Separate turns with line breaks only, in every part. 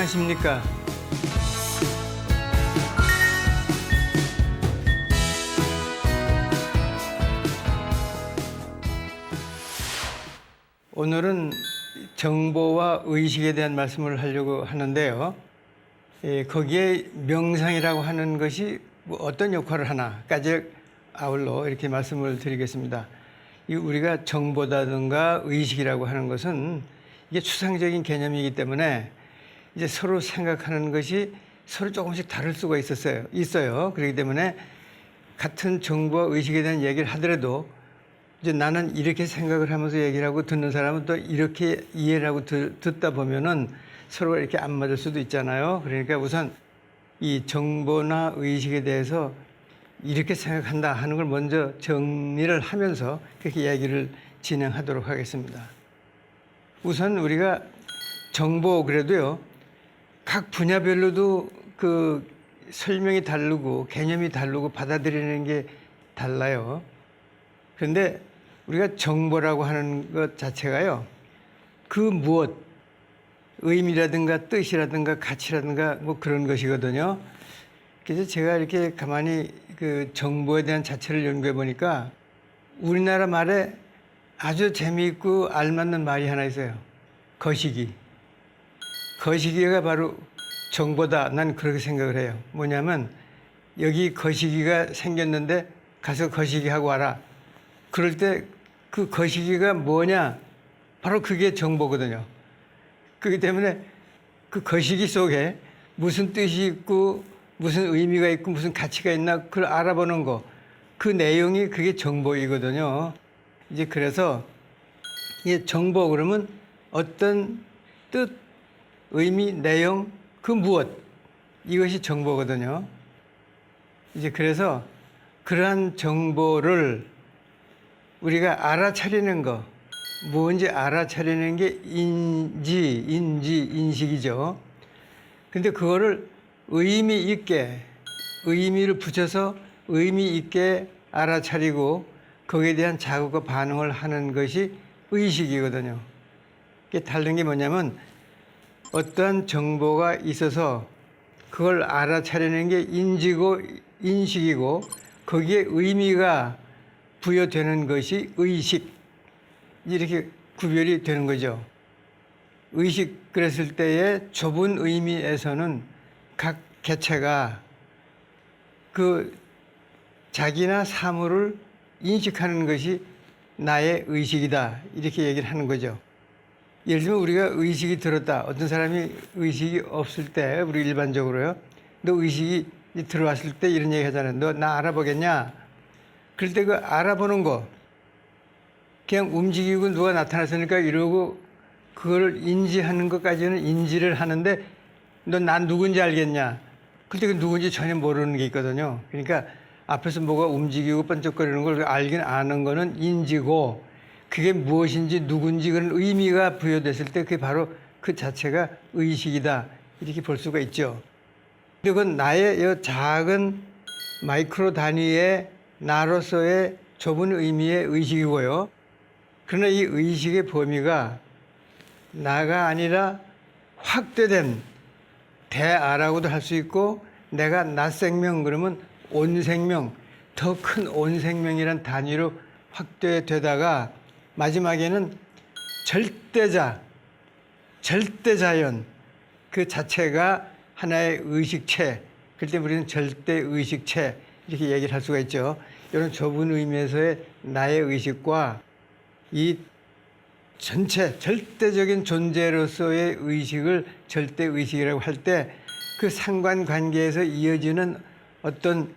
안녕하십니까. 오늘은 정보와 의식에 대한 말씀을 하려고 하는데요. 거기에 명상이라고 하는 것이 뭐 어떤 역할을 하나까지 아울러 이렇게 말씀을 드리겠습니다. 우리가 정보라든가 의식이라고 하는 것은 이게 추상적인 개념이기 때문에 이제 서로 생각하는 것이 서로 조금씩 다를 수가 있어요. 그렇기 때문에 같은 정보와 의식에 대한 얘기를 하더라도 이제 나는 이렇게 생각을 하면서 얘기를 하고 듣는 사람은 또 이렇게 이해를 하고 듣다 보면은 서로가 이렇게 안 맞을 수도 있잖아요. 그러니까 우선 이 정보나 의식에 대해서 이렇게 생각한다 하는 걸 먼저 정리를 하면서 그렇게 얘기를 진행하도록 하겠습니다. 우선 우리가 정보 그래도요, 각 분야별로도 그 설명이 다르고 개념이 다르고 받아들이는 게 달라요. 그런데 우리가 정보라고 하는 것 자체가요, 그 무엇, 의미라든가 뜻이라든가 가치라든가 뭐 그런 것이거든요. 그래서 제가 이렇게 가만히 그 정보에 대한 자체를 연구해 보니까 우리나라 말에 아주 재미있고 알맞는 말이 하나 있어요. 거시기. 거시기가 바로 정보다. 난 그렇게 생각을 해요. 뭐냐면 여기 거시기가 생겼는데 가서 거시기 하고 와라. 그럴 때 그 거시기가 뭐냐? 바로 그게 정보거든요. 그렇기 때문에 그 거시기 속에 무슨 뜻이 있고 무슨 의미가 있고 무슨 가치가 있나 그걸 알아보는 거, 그 내용이 그게 정보이거든요. 이제 그래서 이게 정보 그러면 어떤 뜻, 의미, 내용, 그 무엇, 이것이 정보거든요. 이제 그래서 그러한 정보를 우리가 알아차리는 거, 뭔지 알아차리는 게 인식이죠. 근데 그거를 의미 있게, 의미를 붙여서 의미 있게 알아차리고 거기에 대한 자극과 반응을 하는 것이 의식이거든요. 이게 다른 게 뭐냐면 어떠한 정보가 있어서 그걸 알아차리는 게 인식이고 거기에 의미가 부여되는 것이 의식. 이렇게 구별이 되는 거죠. 의식 그랬을 때의 좁은 의미에서는 각 개체가 그 자기나 사물을 인식하는 것이 나의 의식이다. 이렇게 얘기를 하는 거죠. 예를 들면 우리가 의식이 들었다. 어떤 사람이 의식이 없을 때 우리 일반적으로요. 너 의식이 들어왔을 때 이런 얘기 하잖아요. 너 나 알아보겠냐? 그럴 때 그 알아보는 거 그냥 움직이고 누가 나타났으니까 이러고 그걸 인지하는 것까지는 인지를 하는데 너 난 누군지 알겠냐? 그때 그 누군지 전혀 모르는 게 있거든요. 그러니까 앞에서 뭐가 움직이고 번쩍거리는 걸 알긴 아는 거는 인지고 그게 무엇인지 누군지 그런 의미가 부여됐을 때 그게 바로 그 자체가 의식이다. 이렇게 볼 수가 있죠. 근데 그건 나의 이 작은 마이크로 단위의 나로서의 좁은 의미의 의식이고요. 그러나 이 의식의 범위가 나가 아니라 확대된 대아라고도 할 수 있고 내가 나 생명 그러면 온 생명, 더 큰 온 생명이란 단위로 확대되다가 마지막에는 절대자연 그 자체가 하나의 의식체. 그때 우리는 절대의식체 이렇게 얘기를 할 수가 있죠. 이런 좁은 의미에서의 나의 의식과 이 전체 절대적인 존재로서의 의식을 절대의식이라고 할 때 그 상관관계에서 이어지는 어떤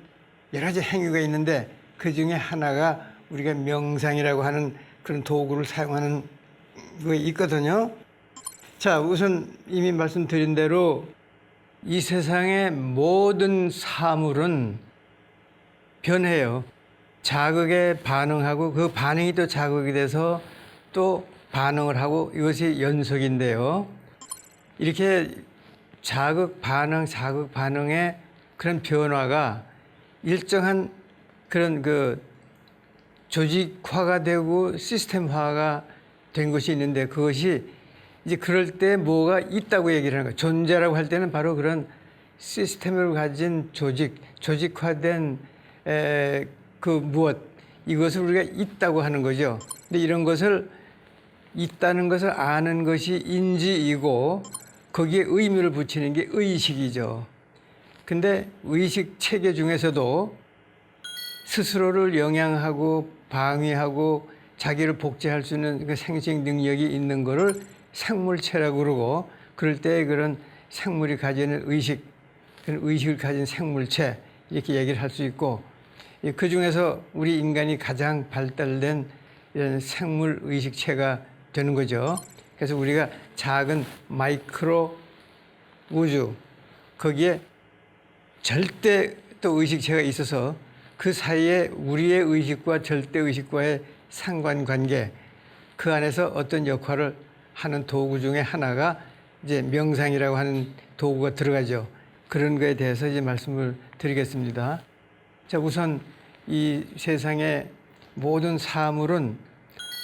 여러 가지 행위가 있는데 그 중에 하나가 우리가 명상이라고 하는 그런 도구를 사용하는 거 있거든요. 자, 우선 이미 말씀드린 대로 이 세상의 모든 사물은 변해요. 자극에 반응하고 그 반응이 또 자극이 돼서 또 반응을 하고 이것이 연속인데요. 이렇게 자극 반응의 그런 변화가 일정한 그런 그 조직화가 되고 시스템화가 된 것이 있는데 그것이 이제 그럴 때 뭐가 있다고 얘기를 하는 거예요. 존재라고 할 때는 바로 그런 시스템을 가진 조직화된 그 무엇, 이것을 우리가 있다고 하는 거죠. 근데 이런 것을 있다는 것을 아는 것이 인지이고 거기에 의미를 붙이는 게 의식이죠. 근데 의식 체계 중에서도 스스로를 영양하고 방위하고 자기를 복제할 수 있는 그 생식 능력이 있는 거를 생물체라고 그러고, 그럴 때 그런 생물이 가지는 의식, 그런 의식을 가진 생물체 이렇게 얘기를 할 수 있고, 그 중에서 우리 인간이 가장 발달된 이런 생물 의식체가 되는 거죠. 그래서 우리가 작은 마이크로 우주, 거기에 절대 또 의식체가 있어서 그 사이에 우리의 의식과 절대 의식과의 상관관계, 그 안에서 어떤 역할을 하는 도구 중에 하나가 이제 명상이라고 하는 도구가 들어가죠. 그런 거에 대해서 이제 말씀을 드리겠습니다. 자, 우선 이 세상의 모든 사물은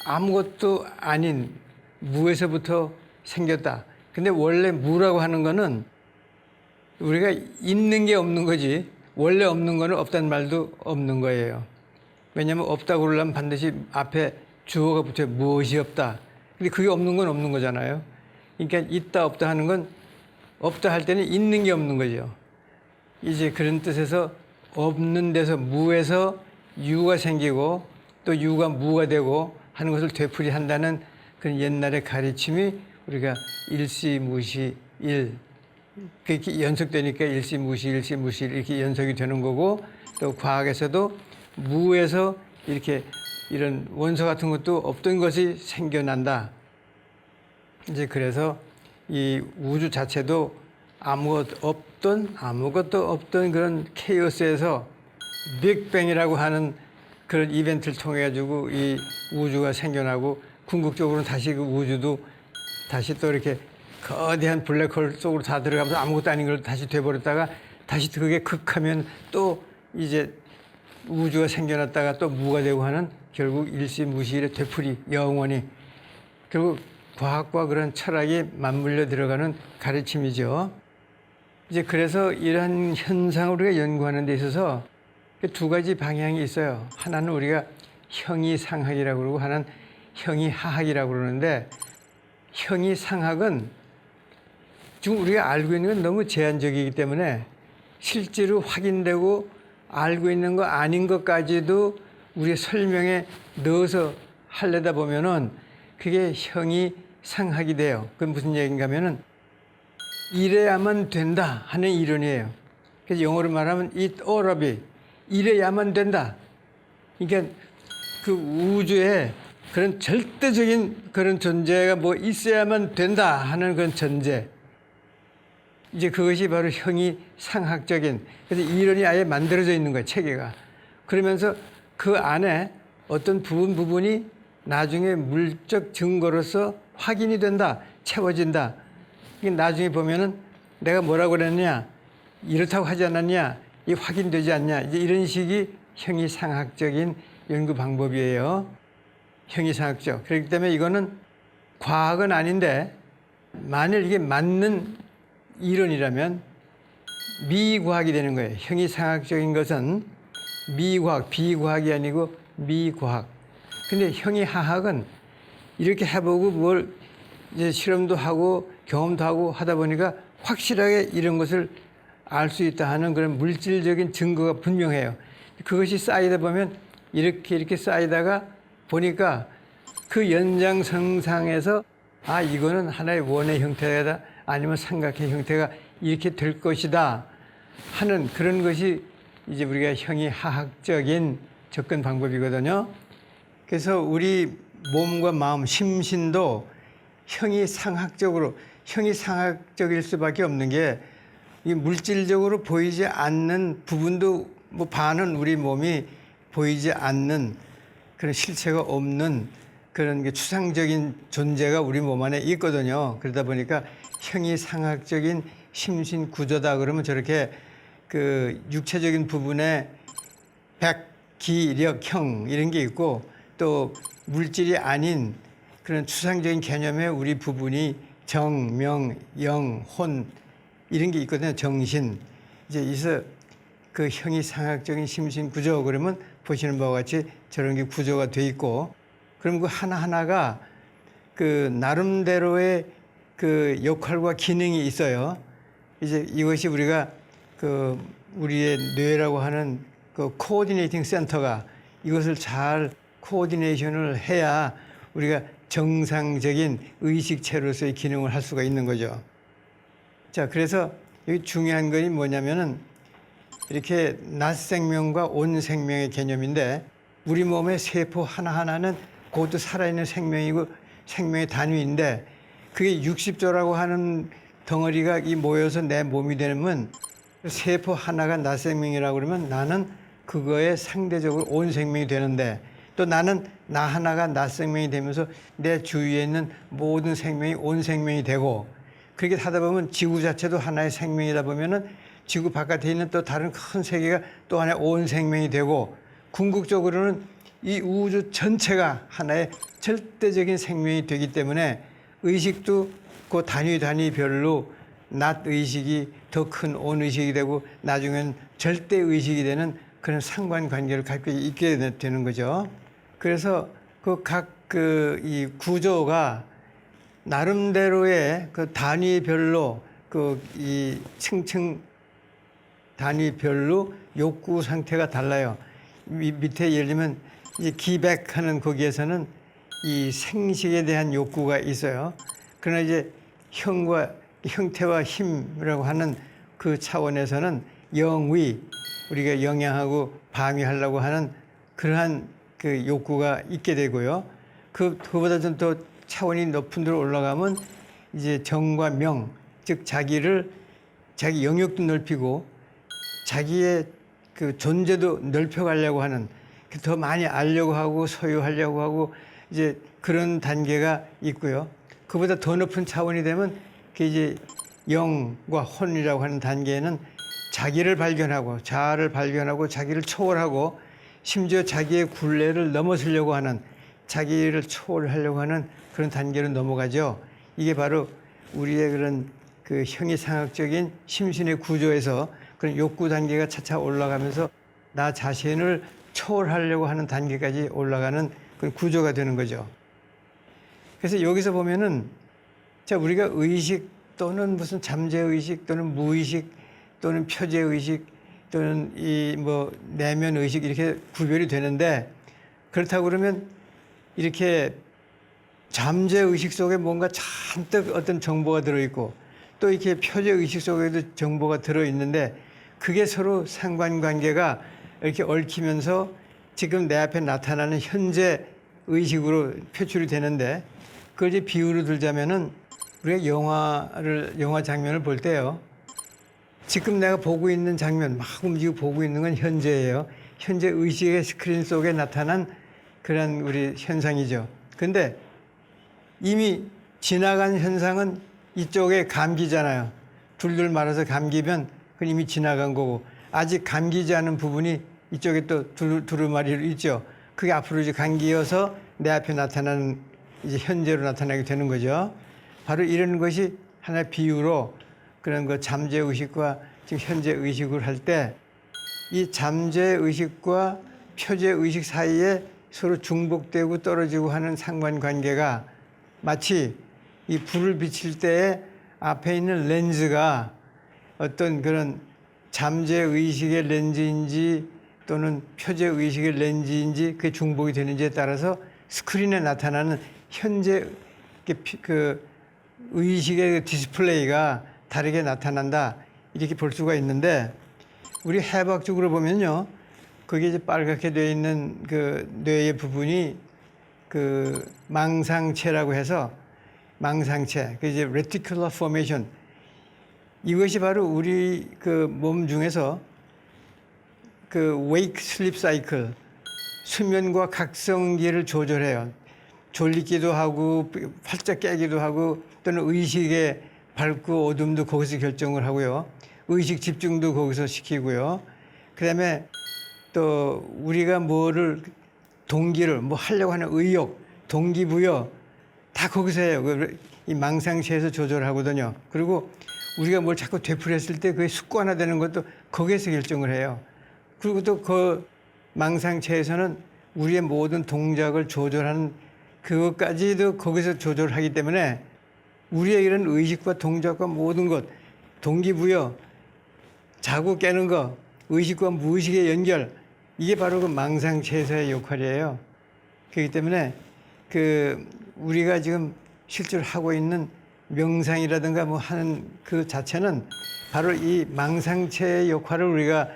아무것도 아닌 무에서부터 생겼다. 근데 원래 무라고 하는 거는 우리가 있는 게 없는 거지, 원래 없는 거는 없다는 말도 없는 거예요. 왜냐하면 없다고 그러려면 반드시 앞에 주어가 붙어요. 무엇이 없다. 근데 그게 없는 건 없는 거잖아요. 그러니까 있다 없다 하는 건, 없다 할 때는 있는 게 없는 거죠. 이제 그런 뜻에서 없는 데서, 무에서 유가 생기고 또 유가 무가 되고 하는 것을 되풀이한다는 그런 옛날의 가르침이 우리가 일시무시 일, 그렇게 연속되니까 일시무시 일시무시 이렇게 연속이 되는 거고, 또 과학에서도 무에서 이렇게 이런 원소 같은 것도 없던 것이 생겨난다. 이제 그래서 이 우주 자체도 아무것도 없던 그런 케이오스에서 빅뱅이라고 하는 그런 이벤트를 통해 가지고 이 우주가 생겨나고, 궁극적으로는 다시 그 우주도 다시 또 이렇게 거대한 블랙홀 속으로 다 들어가면서 아무것도 아닌 걸 다시 돼버렸다가 다시 그게 극하면 또 이제 우주가 생겨났다가 또 무가 되고 하는, 결국 일시무시일의 되풀이, 영원히. 결국 과학과 그런 철학이 맞물려 들어가는 가르침이죠. 이제 그래서 이러한 현상을 우리가 연구하는 데 있어서 두 가지 방향이 있어요. 하나는 우리가 형이상학이라고 그러고, 하나는 형이하학이라고 그러는데, 형이상학은 지금 우리가 알고 있는 건 너무 제한적이기 때문에 실제로 확인되고 알고 있는 거 아닌 것까지도 우리의 설명에 넣어서 하려다 보면은 그게 형이상학이 돼요. 그건 무슨 얘기인가 하면은 이래야만 된다 하는 이론이에요. 그래서 영어로 말하면 it ought to be, 이래야만 된다. 그러니까 그 우주에 그런 절대적인 그런 존재가 뭐 있어야만 된다 하는 그런 전제, 이제 그것이 바로 형이상학적인, 그래서 이론이 아예 만들어져 있는 거예요, 체계가. 그러면서 그 안에 어떤 부분이 나중에 물적 증거로서 확인이 된다, 채워진다. 나중에 보면은 내가 뭐라고 그랬냐, 이렇다고 하지 않았냐, 이 확인되지 않냐, 이제 이런 식이 형이상학적인 연구 방법이에요. 형이상학적. 그렇기 때문에 이거는 과학은 아닌데, 만일 이게 맞는 이론이라면 미과학이 되는 거예요. 형이상학적인 것은 미과학, 비과학이 아니고 미과학. 근데 형이하학은 이렇게 해보고 뭘 이제 실험도 하고 경험도 하고 하다 보니까 확실하게 이런 것을 알 수 있다 하는 그런 물질적인 증거가 분명해요. 그것이 쌓이다 보면 이렇게 쌓이다가 보니까 그 연장선상에서 아, 이거는 하나의 원의 형태다, 아니면 삼각형 형태가 이렇게 될 것이다 하는 그런 것이 이제 우리가 형이하학적인 접근 방법이거든요. 그래서 우리 몸과 마음, 심신도 형이상학적일 수밖에 없는 게, 이 물질적으로 보이지 않는 부분도 뭐 반은 우리 몸이 보이지 않는 그런 실체가 없는 그런 게 추상적인 존재가 우리 몸 안에 있거든요. 그러다 보니까 형이상학적인 심신 구조다 그러면 저렇게 그 육체적인 부분에 백, 기, 력, 형 이런 게 있고, 또 물질이 아닌 그런 추상적인 개념의 우리 부분이 정, 명, 영, 혼 이런 게 있거든요. 정신. 이제 이서 그 형이상학적인 심신 구조 그러면 보시는 바와 같이 저런 게 구조가 돼 있고 그럼 그 하나하나가 그 나름대로의 그 역할과 기능이 있어요. 이제 이것이 우리가 그 우리의 뇌라고 하는 그 코오디네이팅 센터가 이것을 잘 코오디네이션을 해야 우리가 정상적인 의식체로서의 기능을 할 수가 있는 거죠. 자, 그래서 여기 중요한 것이 뭐냐면은 이렇게 낮 생명과 온 생명의 개념인데 우리 몸의 세포 하나하나는 그것도 살아있는 생명이고 생명의 단위인데 그게 60조라고 하는 덩어리가 이 모여서 내 몸이 되면 세포 하나가 낮 생명이라고 그러면 나는 그거에 상대적으로 온 생명이 되는데 또 나는 나 하나가 낮 생명이 되면서 내 주위에 있는 모든 생명이 온 생명이 되고 그렇게 하다 보면 지구 자체도 하나의 생명이다 보면은 지구 바깥에 있는 또 다른 큰 세계가 또 하나의 온 생명이 되고 궁극적으로는 이 우주 전체가 하나의 절대적인 생명이 되기 때문에 의식도 그 단위별로 낮 의식이 더 큰 온 의식이 되고 나중엔 절대 의식이 되는 그런 상관관계를 갖고 있게 되는 거죠. 그래서 그 각 그 이 구조가 나름대로의 그 단위별로 그 이 층층 단위별로 욕구 상태가 달라요. 밑에 예를 들면 이 기백하는 거기에서는 이 생식에 대한 욕구가 있어요. 그러나 이제 형태와 힘이라고 하는 그 차원에서는 영위, 우리가 영양하고 방위하려고 하는 그러한 그 욕구가 있게 되고요. 그보다 좀 더 차원이 높은 데로 올라가면 이제 정과 명, 즉 자기 영역도 넓히고 자기의 그 존재도 넓혀가려고 하는 더 많이 알려고 하고 소유하려고 하고 이제 그런 단계가 있고요. 그보다 더 높은 차원이 되면 그 이제 영과 혼이라고 하는 단계에는 자기를 발견하고 자아를 발견하고 자기를 초월하고 심지어 자기의 굴레를 넘어서려고 하는 자기를 초월하려고 하는 그런 단계로 넘어가죠. 이게 바로 우리의 그런 그 형이상학적인 심신의 구조에서 그런 욕구 단계가 차차 올라가면서 나 자신을 초월하려고 하는 단계까지 올라가는 그런 구조가 되는 거죠. 그래서 여기서 보면은 자, 우리가 의식 또는 무슨 잠재의식 또는 무의식 또는 표제의식 또는 이 뭐 내면의식 이렇게 구별이 되는데 그렇다고 그러면 이렇게 잠재의식 속에 뭔가 잔뜩 어떤 정보가 들어있고 또 이렇게 표제의식 속에도 정보가 들어있는데 그게 서로 상관관계가 이렇게 얽히면서 지금 내 앞에 나타나는 현재 의식으로 표출이 되는데 그걸 이제 비유로 들자면은 우리가 영화 장면을 볼 때요. 지금 내가 보고 있는 장면, 막 움직이고 보고 있는 건 현재예요. 현재 의식의 스크린 속에 나타난 그런 우리 현상이죠. 근데 이미 지나간 현상은 이쪽에 감기잖아요. 둘둘 말아서 감기면 그건 이미 지나간 거고 아직 감기지 않은 부분이 이쪽에 또 두루마리로 있죠. 그게 앞으로 이제 감기어서 내 앞에 나타나는 이제 현재로 나타나게 되는 거죠. 바로 이런 것이 하나의 비유로 그런 거 잠재 의식과 지금 현재 의식을 할 때 이 잠재 의식과 표제 의식 사이에 서로 중복되고 떨어지고 하는 상관관계가 마치 이 불을 비칠 때에 앞에 있는 렌즈가 어떤 그런 잠재 의식의 렌즈인지 또는 표제 의식의 렌즈인지 그게 중복이 되는지에 따라서 스크린에 나타나는 현재 그 의식의 디스플레이가 다르게 나타난다 이렇게 볼 수가 있는데 우리 해부학적으로 보면요 거기에 이제 빨갛게 되어 있는 그 뇌의 부분이 그 망상체라고 해서 망상체 그 이제 reticular formation 이것이 바로 우리 그 몸 중에서 그 wake sleep cycle 수면과 각성기를 조절해요. 졸리기도 하고 활짝 깨기도 하고 또는 의식의 밝고 어둠도 거기서 결정을 하고요. 의식 집중도 거기서 시키고요. 그다음에 또 우리가 뭐를 동기를 뭐 하려고 하는 의욕, 동기부여 다 거기서 해요. 이 망상체에서 조절하거든요. 그리고 우리가 뭘 자꾸 되풀이했을 때 그게 습관화되는 것도 거기에서 결정을 해요. 그리고 또 그 망상체에서는 우리의 모든 동작을 조절하는 그것까지도 거기서 조절하기 때문에 우리의 이런 의식과 동작과 모든 것, 동기부여, 자고 깨는 거, 의식과 무의식의 연결, 이게 바로 그 망상체에서의 역할이에요. 그렇기 때문에 우리가 지금 실제로 하고 있는 명상이라든가 뭐 하는 그 자체는 바로 이 망상체의 역할을 우리가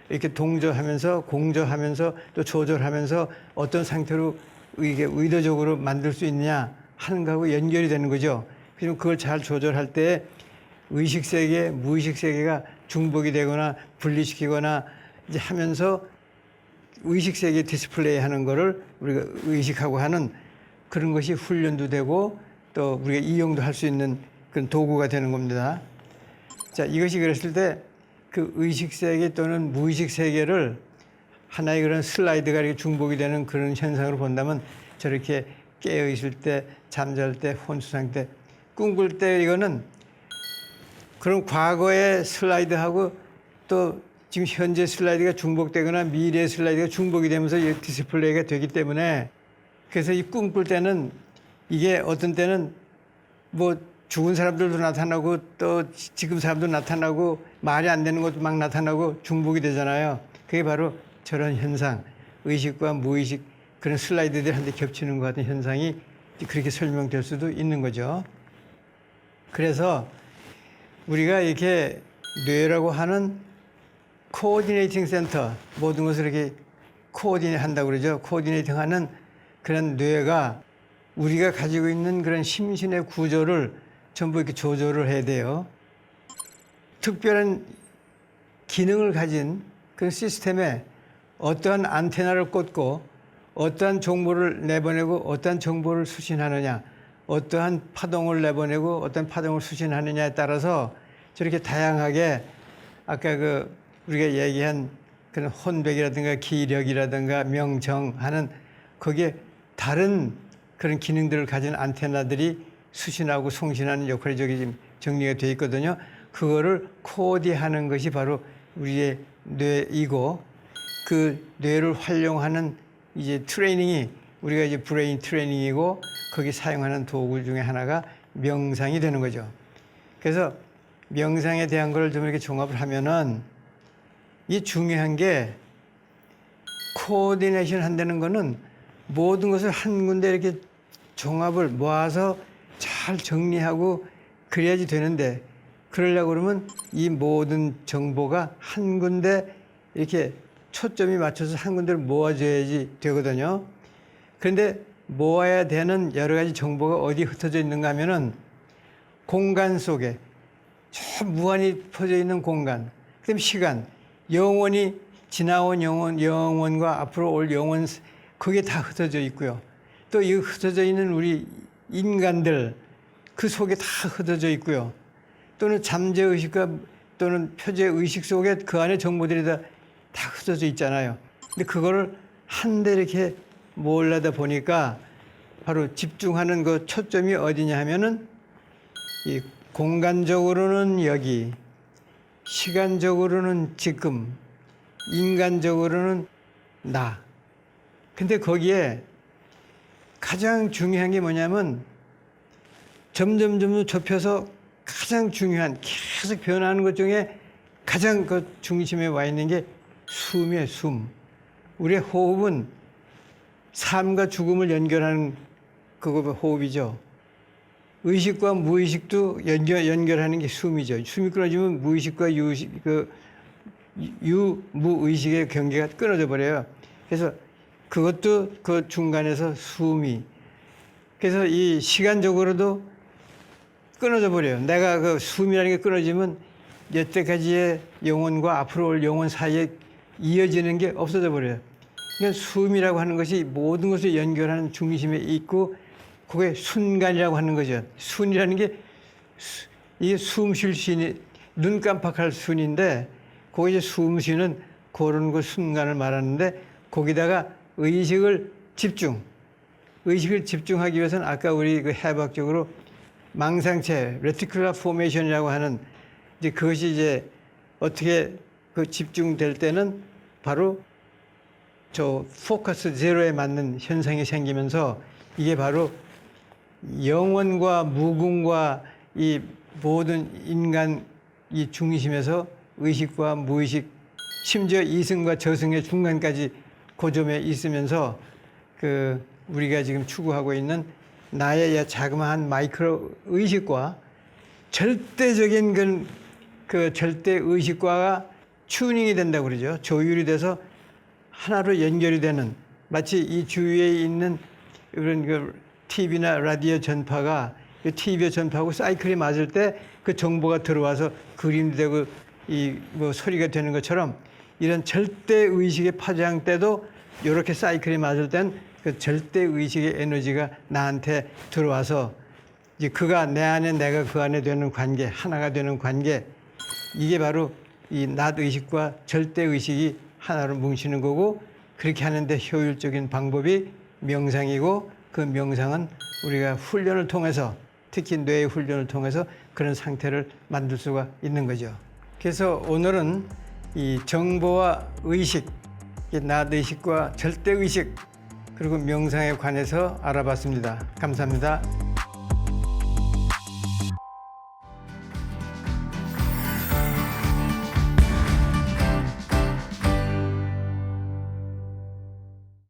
이렇게 동조하면서 공조하면서 또 조절하면서 어떤 상태로 이게 의도적으로 만들 수 있느냐 하는 거하고 연결이 되는 거죠. 그럼 그걸 잘 조절할 때 의식 세계, 무의식 세계가 중복이 되거나 분리시키거나 이제 하면서 의식 세계 디스플레이 하는 거를 우리가 의식하고 하는 그런 것이 훈련도 되고 또 우리가 이용도 할 수 있는 그런 도구가 되는 겁니다. 자, 이것이 그랬을 때 그 의식 세계 또는 무의식 세계를 하나의 그런 슬라이드가 이렇게 중복이 되는 그런 현상으로 본다면 저렇게 깨어 있을 때, 잠잘 때, 혼수 상태, 꿈꿀 때 이거는 그런 과거의 슬라이드하고 또 지금 현재 슬라이드가 중복되거나 미래의 슬라이드가 중복이 되면서 디스플레이가 되기 때문에 그래서 이 꿈꿀 때는 이게 어떤 때는 뭐 죽은 사람들도 나타나고 또 지금 사람도 나타나고 말이 안 되는 것도 막 나타나고 중복이 되잖아요. 그게 바로 저런 현상, 의식과 무의식 그런 슬라이드들이 한데 겹치는 것 같은 현상이 그렇게 설명될 수도 있는 거죠. 그래서 우리가 이렇게 뇌라고 하는 코오디네이팅 센터, 모든 것을 이렇게 코오디네이트 한다고 그러죠. 코오디네이팅 하는 그런 뇌가 우리가 가지고 있는 그런 심신의 구조를 전부 이렇게 조절을 해야 돼요. 특별한 기능을 가진 그런 시스템에 어떠한 안테나를 꽂고 어떠한 정보를 내보내고 어떠한 정보를 수신하느냐, 어떠한 파동을 내보내고 어떤 파동을 수신하느냐에 따라서 저렇게 다양하게 아까 우리가 얘기한 그런 혼백이라든가 기력이라든가 명정 하는 거기에 다른 그런 기능들을 가진 안테나들이 수신하고 송신하는 역할이 저기 지금 정리가 되어 있거든요. 그거를 코디하는 것이 바로 우리의 뇌이고 그 뇌를 활용하는 이제 트레이닝이 우리가 이제 브레인 트레이닝이고 거기 사용하는 도구 중에 하나가 명상이 되는 거죠. 그래서 명상에 대한 걸 좀 이렇게 종합을 하면은 이 중요한 게 코디네이션 한다는 거는 모든 것을 한 군데 이렇게 종합을 모아서 잘 정리하고 그래야지 되는데 그러려고 그러면 이 모든 정보가 한 군데 이렇게 초점이 맞춰서 한 군데를 모아줘야지 되거든요. 그런데 모아야 되는 여러 가지 정보가 어디 흩어져 있는가 하면은 공간 속에 저 무한히 퍼져 있는 공간, 그다음 시간, 영원히 지나온 영원과 앞으로 올 영원 그게 다 흩어져 있고요. 또 이 흩어져 있는 우리 인간들 그 속에 다 흩어져 있고요. 또는 잠재의식과 또는 표제의식 속에 그 안에 정보들이 다 흩어져 있잖아요. 근데 그거를 한데 이렇게 몰라다 보니까 바로 집중하는 그 초점이 어디냐 하면은 이 공간적으로는 여기, 시간적으로는 지금, 인간적으로는 나. 근데 거기에 가장 중요한 게 뭐냐면 점점 좁혀서 가장 중요한 계속 변하는 것 중에 가장 그 중심에 와 있는 게 숨이에요, 숨. 우리의 호흡은 삶과 죽음을 연결하는 그거 호흡이죠. 의식과 무의식도 연결하는 게 숨이죠. 숨이 끊어지면 무의식과 유무의식의 경계가 끊어져 버려요. 그래서 그것도 그 중간에서 숨이. 그래서 이 시간적으로도 끊어져 버려요. 내가 그 숨이라는 게 끊어지면 여태까지의 영혼과 앞으로 올 영혼 사이에 이어지는 게 없어져 버려요. 그러니까 숨이라고 하는 것이 모든 것을 연결하는 중심에 있고 그게 순간이라고 하는 거죠. 순이라는 게 이게 숨 쉴 순이 눈 깜빡할 순인데 그게 이제 숨 쉬는 그런 그 순간을 말하는데 거기다가 의식을 집중. 의식을 집중하기 위해서는 아까 우리 그 해부학적으로 망상체, 레티큘러 포메이션이라고 하는 이제 그것이 이제 어떻게 그 집중될 때는 바로 저 포커스 제로에 맞는 현상이 생기면서 이게 바로 영원과 무궁과 이 모든 인간 이 중심에서 의식과 무의식, 심지어 이승과 저승의 중간까지 고점에 있으면서 그 우리가 지금 추구하고 있는 나의 자그마한 마이크로 의식과 절대적인 그 절대 의식과가 튜닝이 된다고 그러죠. 조율이 돼서 하나로 연결이 되는, 마치 이 주위에 있는 그런 그 TV나 라디오 전파가 이 TV 전파하고 사이클이 맞을 때 그 정보가 들어와서 그림이 되고 이 뭐 소리가 되는 것처럼 이런 절대 의식의 파장 때도 이렇게 사이클이 맞을 땐 그 절대 의식의 에너지가 나한테 들어와서 이제 그가 내 안에 내가 그 안에 되는 관계, 하나가 되는 관계, 이게 바로 이 낮 의식과 절대 의식이 하나로 뭉치는 거고, 그렇게 하는데 효율적인 방법이 명상이고, 그 명상은 우리가 훈련을 통해서, 특히 뇌의 훈련을 통해서 그런 상태를 만들 수가 있는 거죠. 그래서 오늘은 이 정보와 의식, 낮 의식과 절대 의식, 그리고 명상에 관해서 알아봤습니다. 감사합니다.